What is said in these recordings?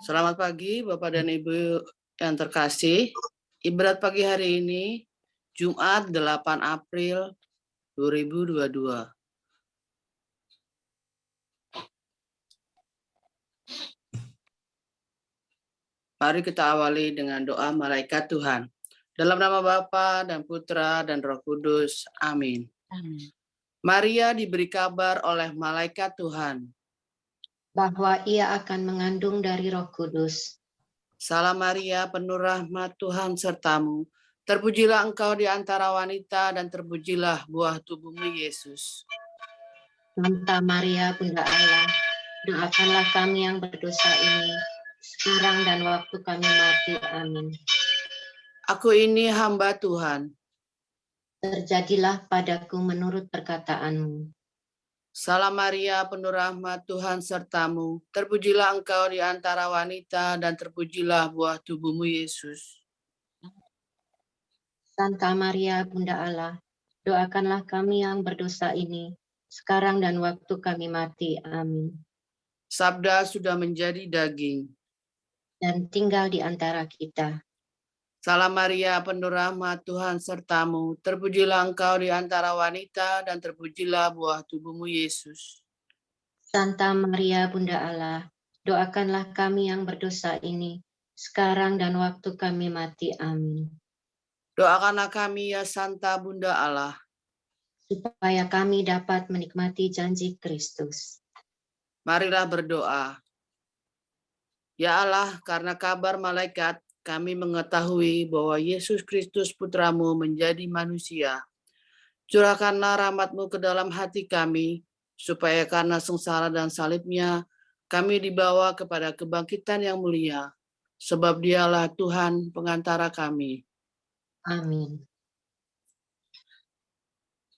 Selamat pagi Bapak dan Ibu yang terkasih. Ibadat pagi hari ini, Jumat 8 April 2022. Mari kita awali dengan doa malaikat Tuhan. Dalam nama Bapa dan Putra dan Roh Kudus. Amin. Amin. Maria diberi kabar oleh malaikat Tuhan Bahwa ia akan mengandung dari Roh Kudus. Salam Maria, penuh rahmat Tuhan sertamu. Terpujilah engkau di antara wanita dan terpujilah buah tubuhmu Yesus. Santa Maria, Bunda Allah, doakanlah kami yang berdosa ini, sekarang dan waktu kami mati. Amin. Aku ini hamba Tuhan. Terjadilah padaku menurut perkataanmu. Salam Maria, penuh rahmat Tuhan sertamu. Terpujilah engkau di antara wanita dan terpujilah buah tubuhmu Yesus. Santa Maria, Bunda Allah, doakanlah kami yang berdosa ini, sekarang dan waktu kami mati. Amin. Sabda sudah menjadi daging dan tinggal di antara kita. Salam Maria, penuh rahmat Tuhan sertamu. Terpujilah engkau di antara wanita dan terpujilah buah tubuhmu Yesus. Santa Maria, Bunda Allah, doakanlah kami yang berdosa ini, sekarang dan waktu kami mati. Amin. Doakanlah kami ya Santa Bunda Allah, supaya kami dapat menikmati janji Kristus. Marilah berdoa. Ya Allah, karena kabar malaikat, kami mengetahui bahwa Yesus Kristus Putramu menjadi manusia. Curahkanlah rahmat-Mu ke dalam hati kami, supaya karena sengsara dan salibnya, kami dibawa kepada kebangkitan yang mulia, sebab Dialah Tuhan pengantara kami. Amin.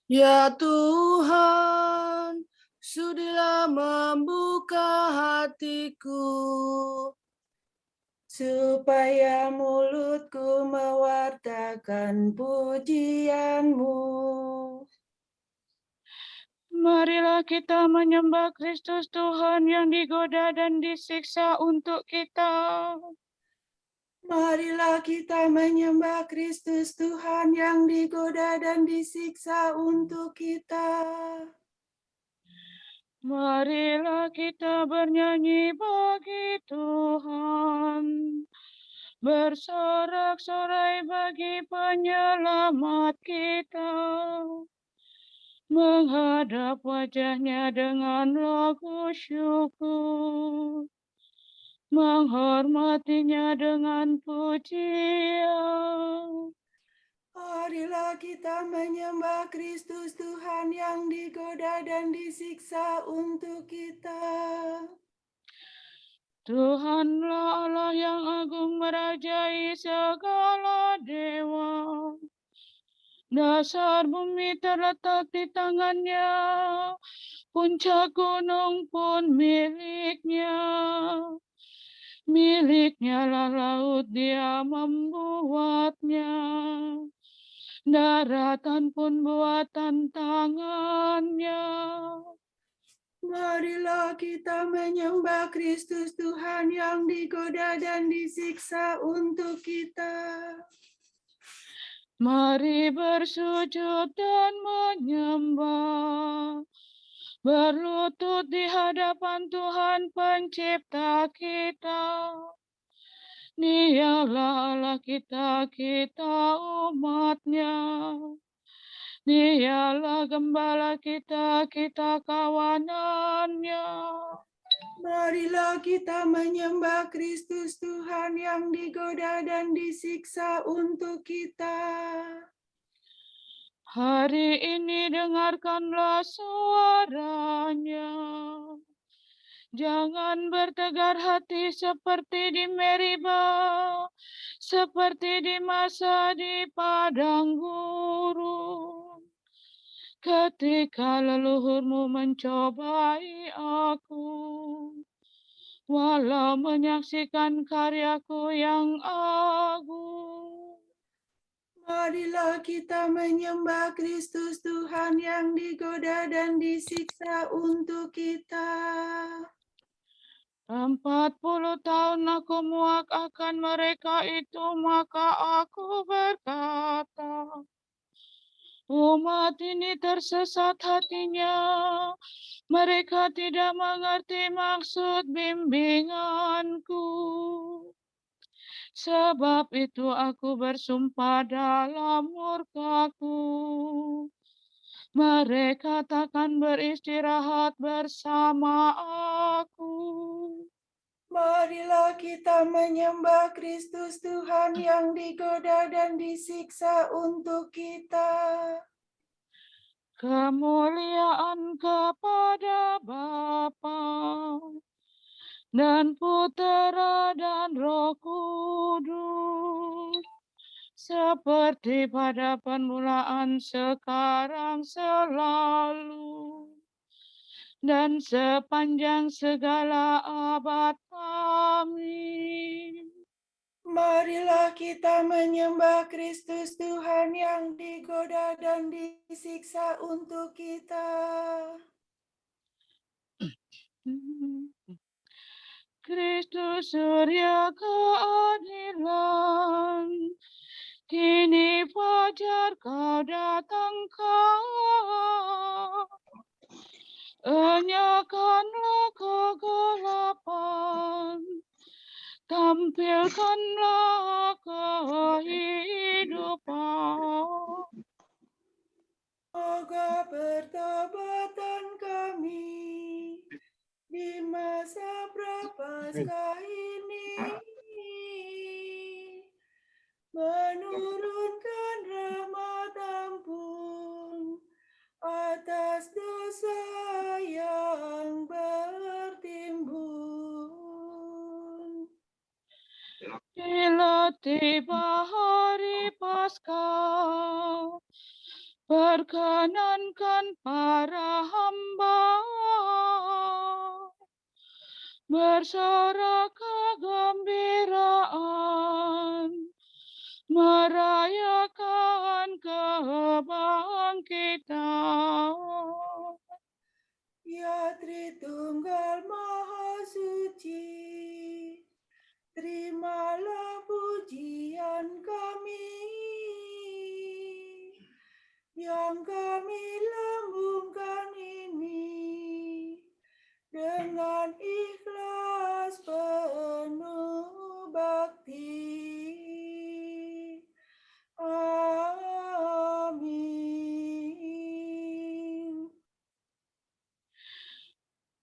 Ya Tuhan, sudilah membuka hatiku, supaya mulutku mewartakan pujian-Mu. Marilah kita menyembah Kristus Tuhan yang digoda dan disiksa untuk kita. Marilah kita menyembah Kristus Tuhan yang digoda dan disiksa untuk kita. Marilah kita bernyanyi bagi Tuhan, bersorak-sorai bagi penyelamat kita, menghadap wajah-Nya dengan lagu syukur, menghormati-Nya dengan pujian. Marilah kita menyembah Kristus Tuhan yang digoda dan disiksa untuk kita. Tuhanlah Allah yang agung merajai segala dewa. Dasar bumi terletak di tangan-Nya, puncak gunung pun milik-Nya. Milik-Nya lah laut, Dia membuatnya. Daratan pun buatan tangan-Nya. Marilah kita menyembah Kristus Tuhan yang digoda dan disiksa untuk kita. Mari bersujud dan menyembah, berlutut di hadapan Tuhan Pencipta kita. Dialah Allah kita, kita umat-Nya. Dialah gembala kita, kita kawanan-Nya. Marilah kita menyembah Kristus Tuhan yang digoda dan disiksa untuk kita. Hari ini dengarkanlah suara-Nya. Jangan bertegar hati seperti di Meriba, seperti di masa di padang gurun. Ketika leluhurmu mencobai aku, walau menyaksikan karyaku yang agung. Marilah kita menyembah Kristus Tuhan yang digoda dan disiksa untuk kita. 40 tahun aku muak akan mereka itu, maka aku berkata, umat ini tersesat hatinya, mereka tidak mengerti maksud bimbinganku. Sebab itu aku bersumpah dalam murkaku, mereka takkan beristirahat bersama aku. Marilah kita menyembah Kristus Tuhan yang digoda dan disiksa untuk kita. Kemuliaan kepada Bapa dan Putera dan Roh Kudus, seperti pada permulaan, sekarang, selalu, dan sepanjang segala abad. Amin. Marilah kita menyembah Kristus Tuhan yang digoda dan disiksa untuk kita. Kristus surya keadilan, kini fajar kau datangkan. Enyahkanlah kegelapan, tampilkanlah kehidupan. Semoga pertobatan kami di masa prapaskah ini menurunkan rahmat ampun atas dosa yang bertimbun. Bila tiba hari Paskah, perkenankan para hamba bersorak kegembiraan, merayakan kebangkitan. Ya Tritunggal Maha Suci, terimalah pujian kami yang kami lambungkan ini dengan ikhlas penuh bakti. Amin.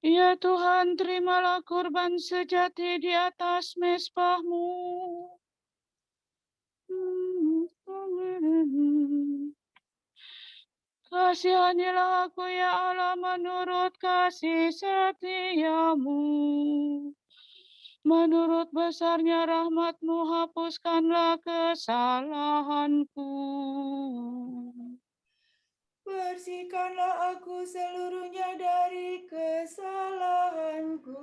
Ya Tuhan, terimalah kurban sejati di atas mezbah-Mu. Kasihanilah aku ya Allah menurut kasih setia-Mu. Menurut besarnya rahmat-Mu, hapuskanlah kesalahanku. Bersihkanlah aku seluruhnya dari kesalahanku,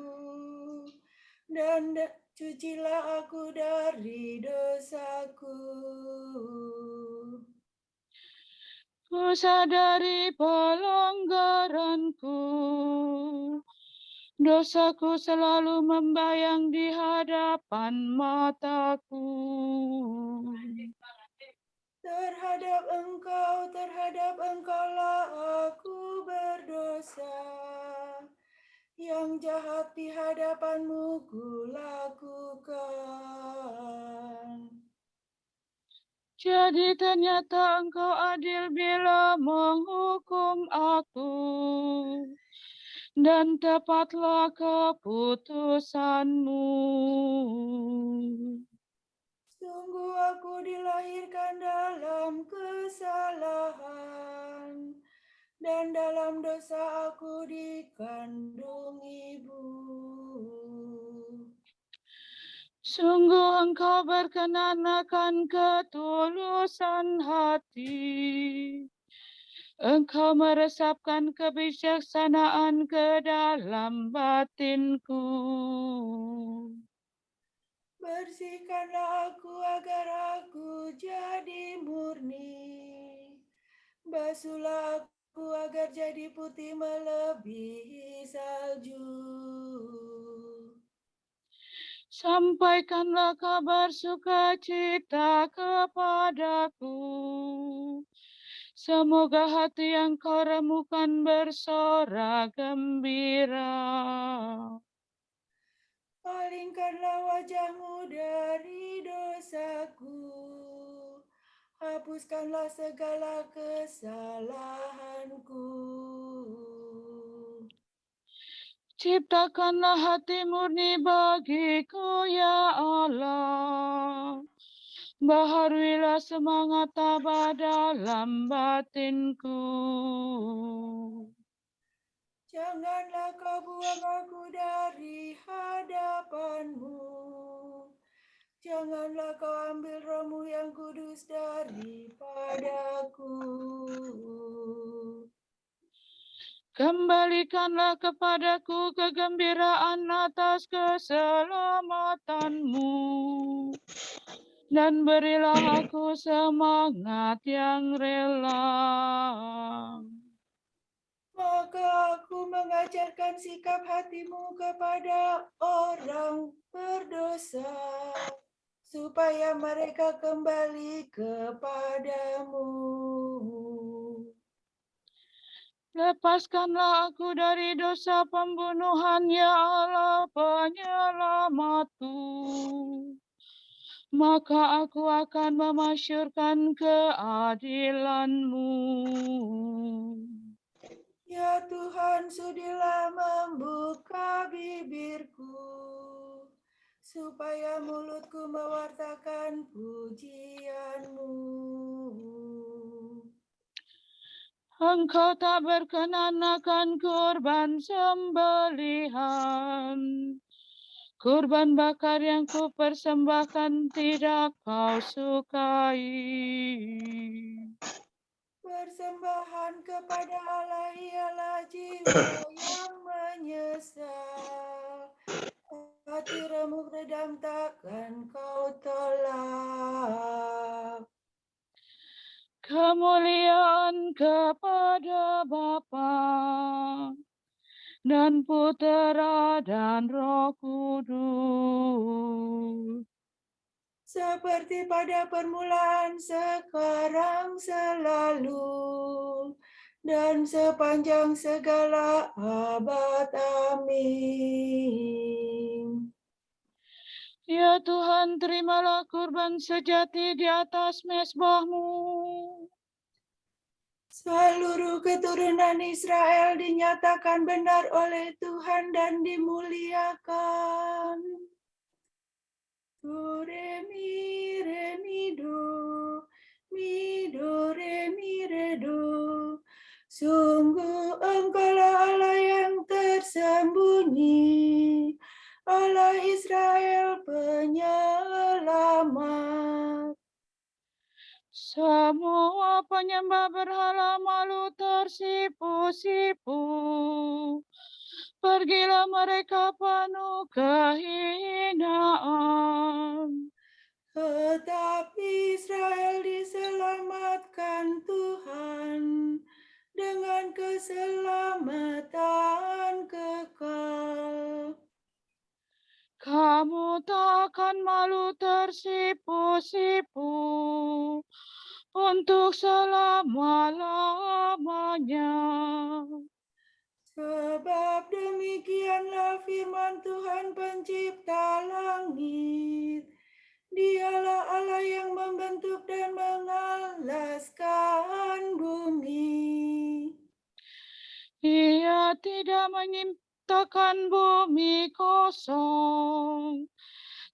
dan cucilah aku dari dosaku. Ku sadari pelanggaranku, dosaku selalu membayang di hadapan mataku. Terhadap engkaulah aku berdosa, yang jahat di hadapan-Mu kulakukan. Jadi ternyata Engkau adil bila menghukum aku, dan tepatlah keputusan-Mu. Sungguh aku dilahirkan dalam kesalahan, dan dalam dosa aku dikandung ibu. Sungguh Engkau berkenan akan ketulusan hati. Engkau meresapkan kebijaksanaan ke dalam batinku. Bersihkanlah aku agar aku jadi murni. Basuhlah aku agar jadi putih melebihi salju. Sampaikanlah kabar sukacita kepadaku. Semoga hati yang kau remukan bersorak gembira. Palingkanlah wajahmu dari dosaku, hapuskanlah segala kesalahanku. Ciptakanlah hati murni bagiku, ya Allah. Baharuilah semangat tabah dalam batinku. Janganlah kau buang aku dari hadapanmu. Janganlah kau ambil rohmu yang kudus daripadaku. Kembalikanlah kepadaku kegembiraan atas keselamatanmu. Dan berilah aku semangat yang rela. Maka aku mengajarkan sikap hatimu kepada orang berdosa, supaya mereka kembali kepadamu. Lepaskanlah aku dari dosa pembunuhan, ya Allah penyelamatku. Maka aku akan memasyurkan keadilan-Mu. Ya Tuhan, sudilah membuka bibirku, supaya mulutku mewartakan pujian-Mu. Engkau tak berkenan akan kurban sembelihan. Kurban bakar yang kupersembahkan tidak kau sukai. Persembahan kepada Allah ialah jiwa yang menyesal. Hati remuk redam takkan kau tolak. Kemuliaan kepada Bapa dan Putera dan Roh Kudus. Seperti pada permulaan, sekarang, selalu, dan sepanjang segala abad. Amin. Ya Tuhan, terimalah kurban sejati di atas mezbah-Mu. Seluruh keturunan Israel dinyatakan benar oleh Tuhan dan dimuliakan. Do, re, mi, do, re, mi, re, do. Sungguh Engkaulah Allah yang tersembunyi, Allah Israel penyelamat. Semua penyembah berhala malu tersipu-sipu. Pergilah mereka penuh kehinaan. Tetapi Israel diselamatkan Tuhan dengan keselamatan kekal. Kamu tak akan malu tersipu-sipu untuk selama-lamanya. Sebab demikianlah firman Tuhan pencipta langit. Dialah Allah yang membentuk dan mengalaskan bumi. Ia tidak menciptakan bumi kosong,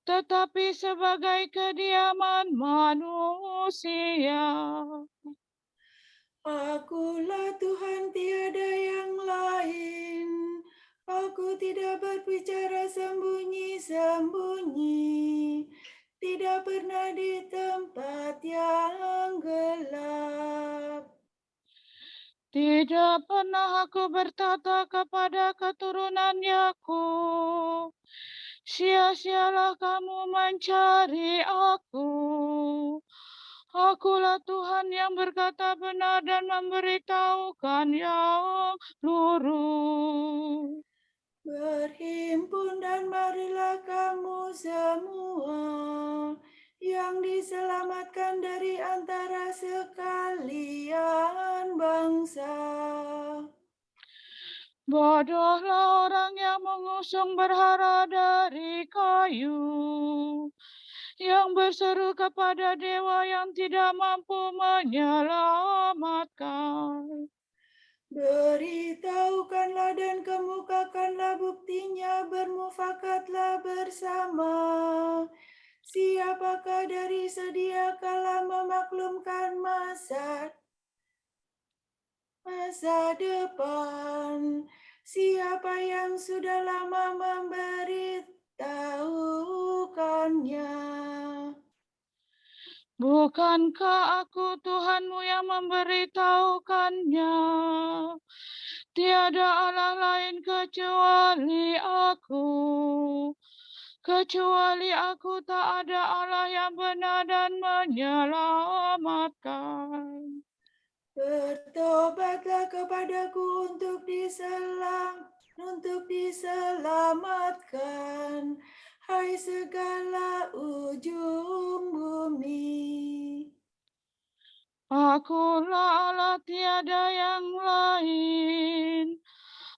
tetapi sebagai kediaman manusia. Akulah Tuhan, tiada yang lain. Aku tidak berbicara sembunyi-sembunyi, tidak pernah di tempat yang gelap. Tidak pernah aku berkata kepada keturunan Yakub, sia-sialah kamu mencari aku. Akulah Tuhan yang berkata benar dan memberitahukan yang lurus. Berhimpun dan marilah kamu Bodohlah orang yang mengusung berhala dari kayu, yang berseru kepada dewa yang tidak mampu menyelamatkan. Beritahukanlah dan kemukakanlah buktinya, bermufakatlah bersama. Siapakah dari sedia kala memaklumkan masa depan? Siapa yang sudah lama memberitahukannya? Bukankah aku Tuhanmu yang memberitahukannya? Tiada Allah lain kecuali aku. Kecuali aku tak ada Allah yang benar dan menyelamatkan. Bertobatlah kepadaku untuk diselamatkan, hai segala ujung bumi. Akulah Allah, tiada yang lain.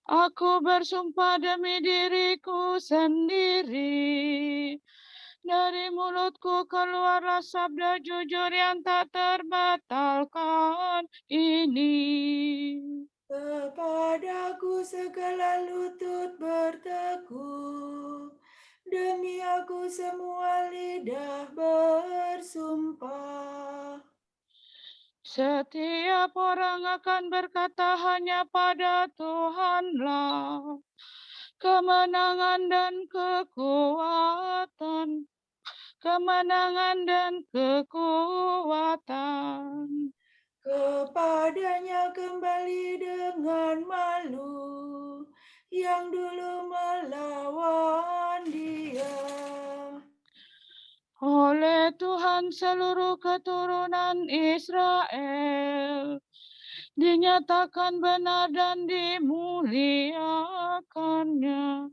Aku bersumpah demi diriku sendiri. Dari mulutku keluarlah sabda jujur yang tak terbatalkan ini. Kepadaku segala lutut bertekuk, demi aku semua lidah bersumpah. Setiap orang akan berkata hanya pada Tuhanlah kemenangan dan kekuatan. Kemenangan dan kekuatan. Kepadanya kembali dengan malu yang dulu melawan dia. Oleh Tuhan seluruh keturunan Israel dinyatakan benar dan dimuliakannya.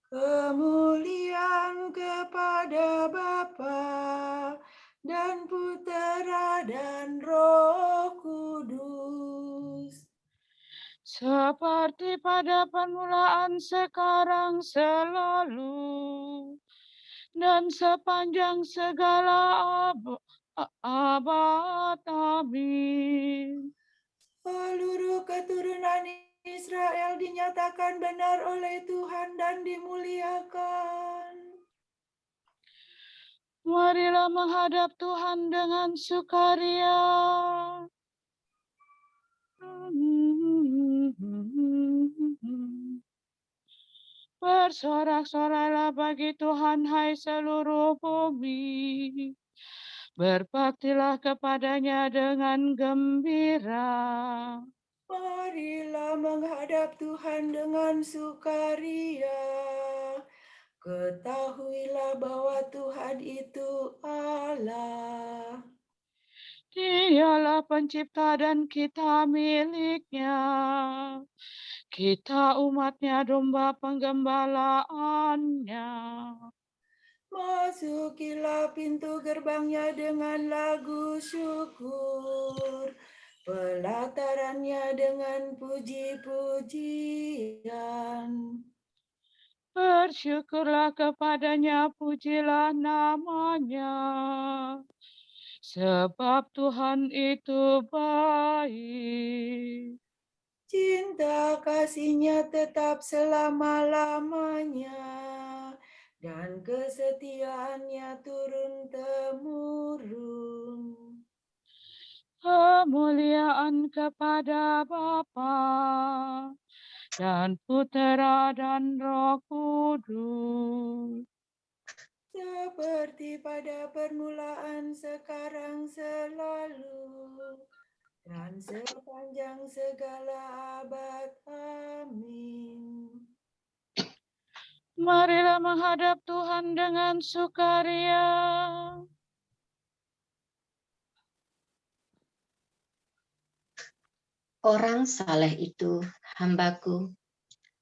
Kemuliaan kepada Bapa dan Putera dan Roh Kudus. Seperti pada permulaan, sekarang, selalu, dan sepanjang segala abad. Amin. Seluruh keturunan Israel dinyatakan benar oleh Tuhan dan dimuliakan. Marilah menghadap Tuhan dengan sukaria. Bersorak-soraklah bagi Tuhan, hai seluruh bumi. Berbaktilah kepadanya dengan gembira. Marilah menghadap Tuhan dengan sukaria. Ketahuilah bahwa Tuhan itu Allah. Dialah pencipta dan kita miliknya. Kita umatnya, domba penggembalaannya. Masukilah pintu gerbangnya dengan lagu syukur, pelatarannya dengan puji-pujian. Bersyukurlah kepadanya, pujilah namanya. Sebab Tuhan itu baik. Cinta kasihnya tetap selama-lamanya, dan kesetiaannya turun-temurun. Kemuliaan kepada Bapa dan Putera dan Roh Kudus. Seperti pada permulaan, sekarang, selalu, dan sepanjang segala abad. Amin. Marilah menghadap Tuhan dengan sukaria. Orang saleh itu, hambaku,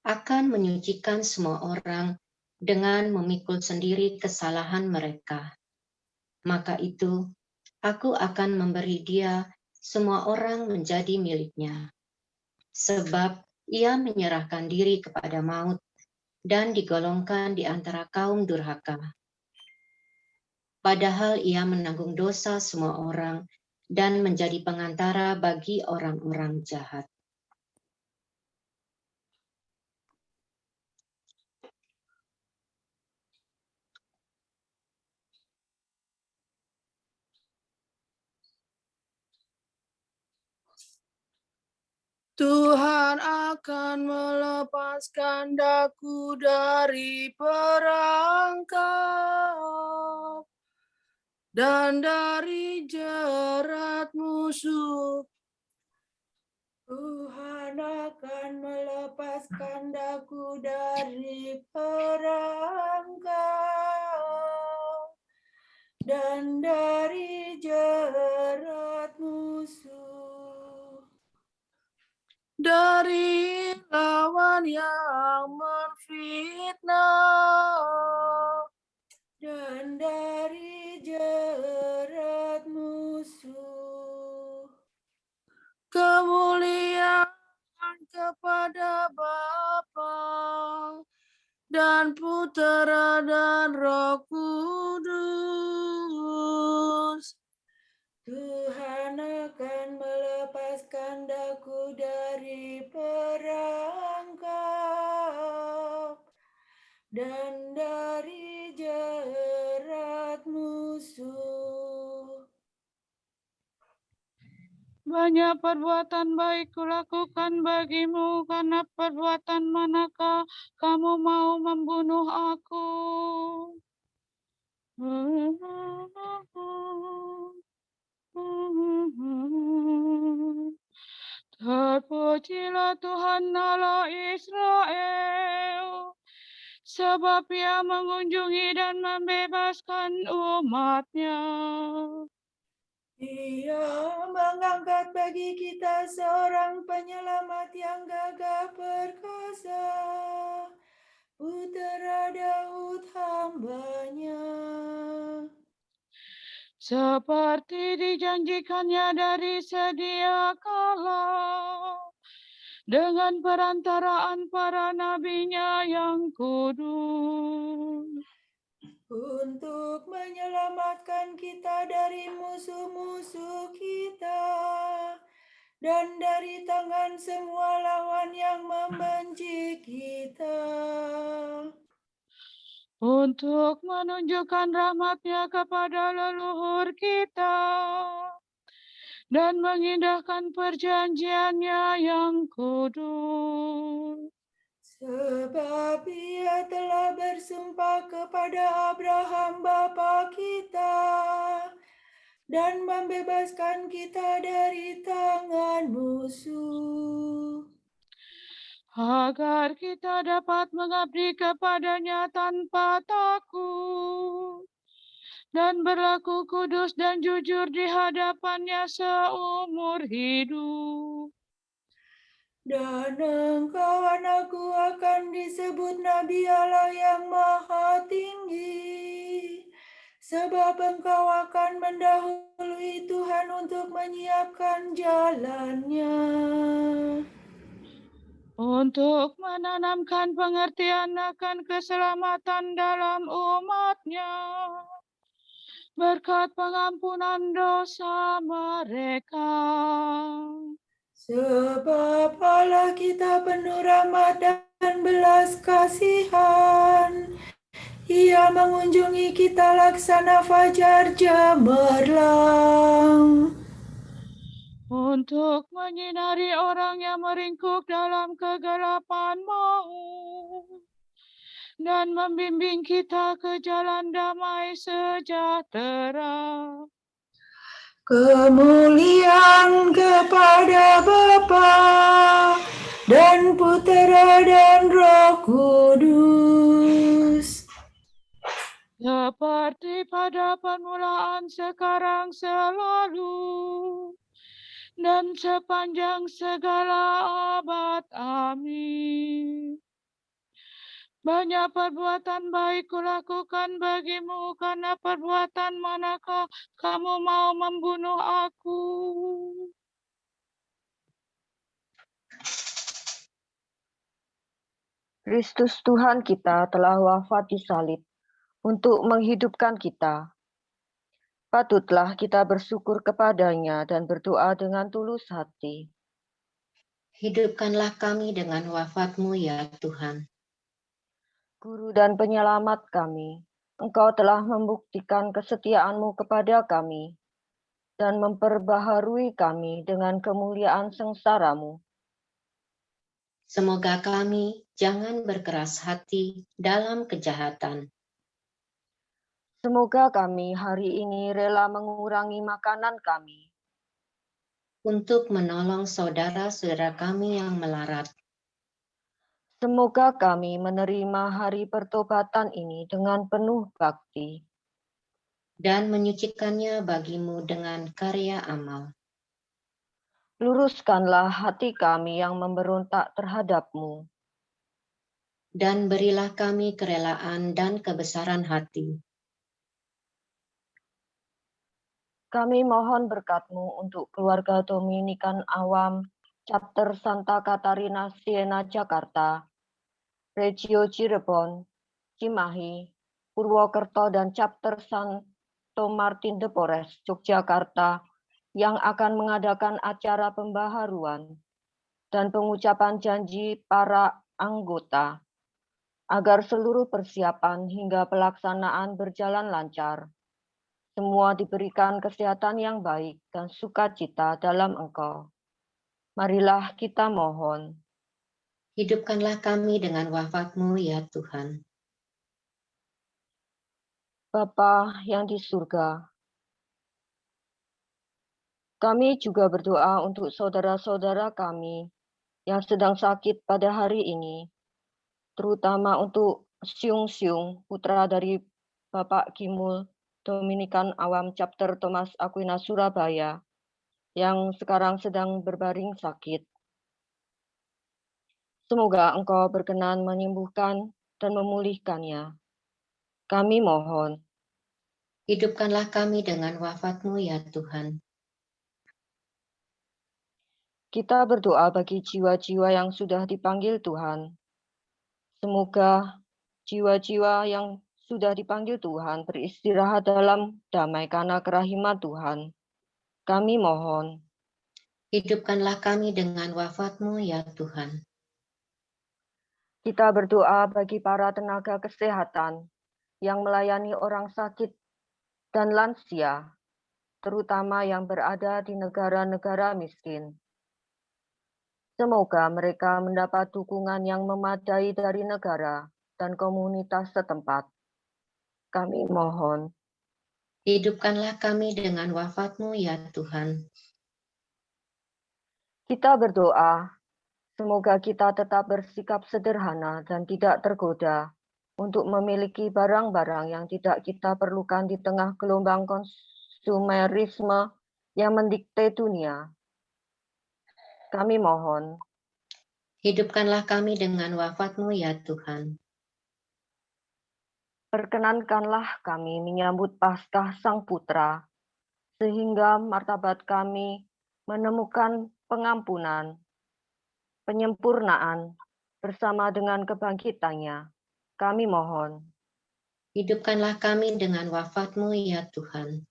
akan menyucikan semua orang dengan memikul sendiri kesalahan mereka. Maka itu, aku akan memberi dia semua orang menjadi miliknya. Sebab Ia menyerahkan diri kepada maut dan digolongkan di antara kaum durhaka. Padahal ia menanggung dosa semua orang dan menjadi pengantara bagi orang-orang jahat. Tuhan akan melepaskan daku dari perangkap dan dari jerat musuh. Tuhan akan melepaskan daku dari perangkap dan dari jerat musuh. Dari lawan yang menfitnah Dan dari jerat musuh. kemuliaan kepada Bapa dan Putera dan Roh Kudus. Tuhan akan melepaskan daku dari perangkap dan dari jerat musuh. Banyak perbuatan baik kulakukan bagimu, karena perbuatan manakah kamu mau membunuh aku? Terpujilah Tuhan Allah Israel, sebab Ia mengunjungi dan membebaskan umat-Nya. Ia mengangkat bagi kita seorang penyelamat yang gagah perkasa, Putera Daud hamba-Nya. Seperti dijanjikannya dari sedia kala, dengan perantaraan para nabinya yang kudus. Untuk menyelamatkan kita dari musuh-musuh kita dan dari tangan semua lawan yang membenci kita. Untuk menunjukkan rahmat-Nya kepada leluhur kita dan mengindahkan perjanjian-Nya yang kudus. Sebab Ia telah bersumpah kepada Abraham bapa kita dan membebaskan kita dari tangan musuh, Agar kita dapat mengabdi kepada-Nya tanpa takut dan berlaku kudus dan jujur di hadapan-Nya seumur hidup. dan engkau anakku akan disebut Nabi Allah yang Maha Tinggi, sebab engkau akan mendahului Tuhan untuk menyiapkan jalannya, Untuk menanamkan pengertian akan keselamatan dalam umat-Nya, berkat pengampunan dosa mereka. Sebab Allah kita penuh rahmat dan belas kasihan. Ia mengunjungi kita laksana fajar cemerlang, Untuk menyinari orang yang meringkuk dalam kegelapan maut, dan membimbing kita ke jalan damai sejahtera. kemuliaan kepada Bapa dan Putera dan Roh Kudus, Seperti pada permulaan, sekarang, selalu, dan sepanjang segala abad. Amin. Banyak perbuatan baik kulakukan bagimu, karena perbuatan manakah kamu mau membunuh aku? Kristus Tuhan kita telah wafat di salib untuk menghidupkan kita. Patutlah kita bersyukur kepadanya dan berdoa dengan tulus hati. Hidupkanlah kami dengan wafat-Mu ya Tuhan. Guru dan penyelamat kami, Engkau telah membuktikan kesetiaan-Mu kepada kami dan memperbaharui kami dengan kemuliaan sengsara-Mu. Semoga kami jangan berkeras hati dalam kejahatan. Semoga kami hari ini rela mengurangi makanan kami Untuk menolong saudara-saudara kami yang melarat. Semoga kami menerima hari pertobatan ini dengan penuh bakti. Dan menyucikannya bagimu dengan karya amal. Luruskanlah hati kami yang memberontak terhadap-Mu. Dan berilah kami kerelaan dan kebesaran hati. Kami mohon berkat-Mu untuk keluarga Dominikan Awam, Chapter Santa Katarina Siena Jakarta, Regio Cirebon, Cimahi, Purwokerto, dan Chapter Santo Martin de Porres, Yogyakarta, yang akan mengadakan acara pembaharuan dan pengucapan janji para anggota, agar seluruh persiapan hingga pelaksanaan berjalan lancar. Semua diberikan kesehatan yang baik dan sukacita dalam Engkau. Marilah kita mohon. Hidupkanlah kami dengan wafat-Mu ya Tuhan. Bapa yang di surga, kami juga berdoa untuk saudara-saudara kami yang sedang sakit pada hari ini, terutama untuk Siung Siung, putra dari Bapak Kimul, Dominikan Awam Chapter Thomas Aquinas Surabaya, yang sekarang sedang berbaring sakit. Semoga Engkau berkenan menyembuhkan dan memulihkannya. Kami mohon. Hidupkanlah kami dengan wafat-Mu ya Tuhan. Kita berdoa bagi jiwa-jiwa yang sudah dipanggil Tuhan. Semoga jiwa-jiwa yang sudah dipanggil Tuhan beristirahat dalam damai karena kerahiman Tuhan. Kami mohon. Hidupkanlah kami dengan wafat-Mu ya Tuhan. Kita berdoa bagi para tenaga kesehatan yang melayani orang sakit dan lansia, terutama yang berada di negara-negara miskin. Semoga mereka mendapat dukungan yang memadai dari negara dan komunitas setempat. Kami mohon. Hidupkanlah kami dengan wafat-Mu ya Tuhan. Kita berdoa, semoga kita tetap bersikap sederhana dan tidak tergoda untuk memiliki barang-barang yang tidak kita perlukan di tengah gelombang konsumerisme yang mendikte dunia. Kami mohon. Hidupkanlah kami dengan wafat-Mu ya Tuhan. Perkenankanlah kami menyambut Paskah Sang Putra, sehingga martabat kami menemukan pengampunan, penyempurnaan, bersama dengan kebangkitannya. Kami mohon. Hidupkanlah kami dengan wafat-Mu ya Tuhan.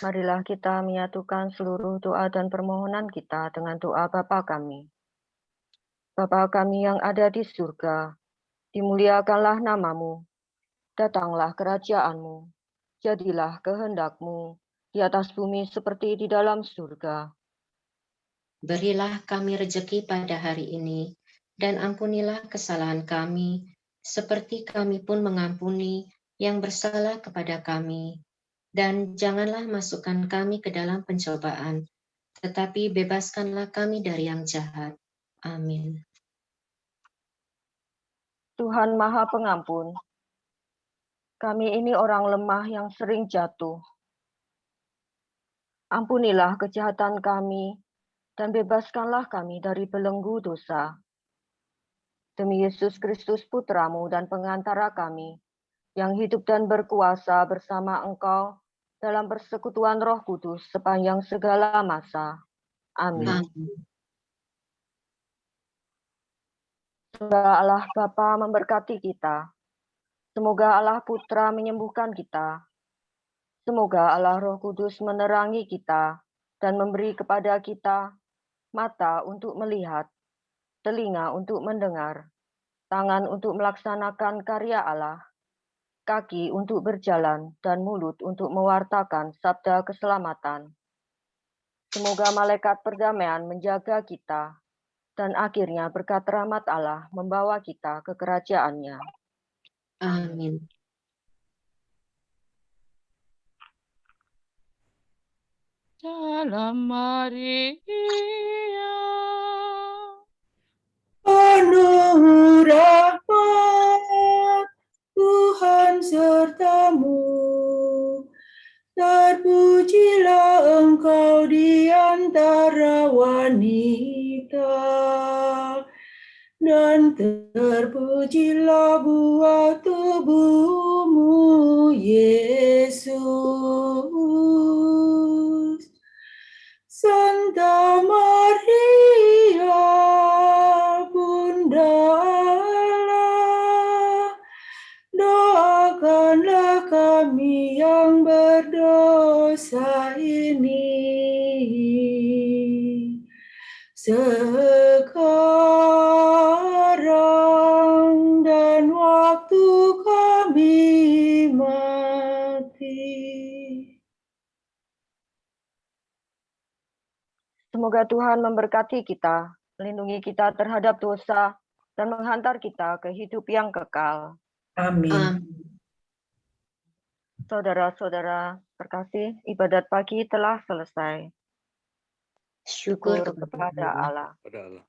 Marilah kita menyatukan seluruh doa dan permohonan kita dengan doa Bapa kami. Bapa kami yang ada di surga, dimuliakanlah nama-Mu, datanglah kerajaan-Mu, jadilah kehendak-Mu di atas bumi seperti di dalam surga. Berilah kami rejeki pada hari ini, dan ampunilah kesalahan kami, seperti kami pun mengampuni yang bersalah kepada kami. Dan janganlah masukkan kami ke dalam pencobaan, tetapi bebaskanlah kami dari yang jahat. Amin. Tuhan Maha Pengampun, kami ini orang lemah yang sering jatuh. Ampunilah kejahatan kami dan bebaskanlah kami dari belenggu dosa. Demi Yesus Kristus Putra-Mu dan pengantara kami, yang hidup dan berkuasa bersama Engkau dalam persekutuan Roh Kudus sepanjang segala masa. Amin. Amin. Semoga Allah Bapa memberkati kita. Semoga Allah Putra menyembuhkan kita. Semoga Allah Roh Kudus menerangi kita dan memberi kepada kita mata untuk melihat, telinga untuk mendengar, tangan untuk melaksanakan karya Allah, kaki untuk berjalan, dan mulut untuk mewartakan sabda keselamatan. Semoga malaikat perdamaian menjaga kita, dan akhirnya berkat rahmat Allah membawa kita ke kerajaan-Nya. Amin. Salam Maria. Penuh rahmat, Tuhan sertamu. Terpujilah engkau di antara wanita, dan terpujilah buah tubuhmu, Yesus. Santa Maria, Bunda Allah, doakanlah kami yang berdosa ini sekarang dan waktu kami mati. Semoga Tuhan memberkati kita, melindungi kita terhadap dosa, dan menghantar kita ke hidup yang kekal. Amin. Amin. Saudara-saudara terkasih, ibadat pagi telah selesai. Syukur Syukur kepada Allah. Pada Allah.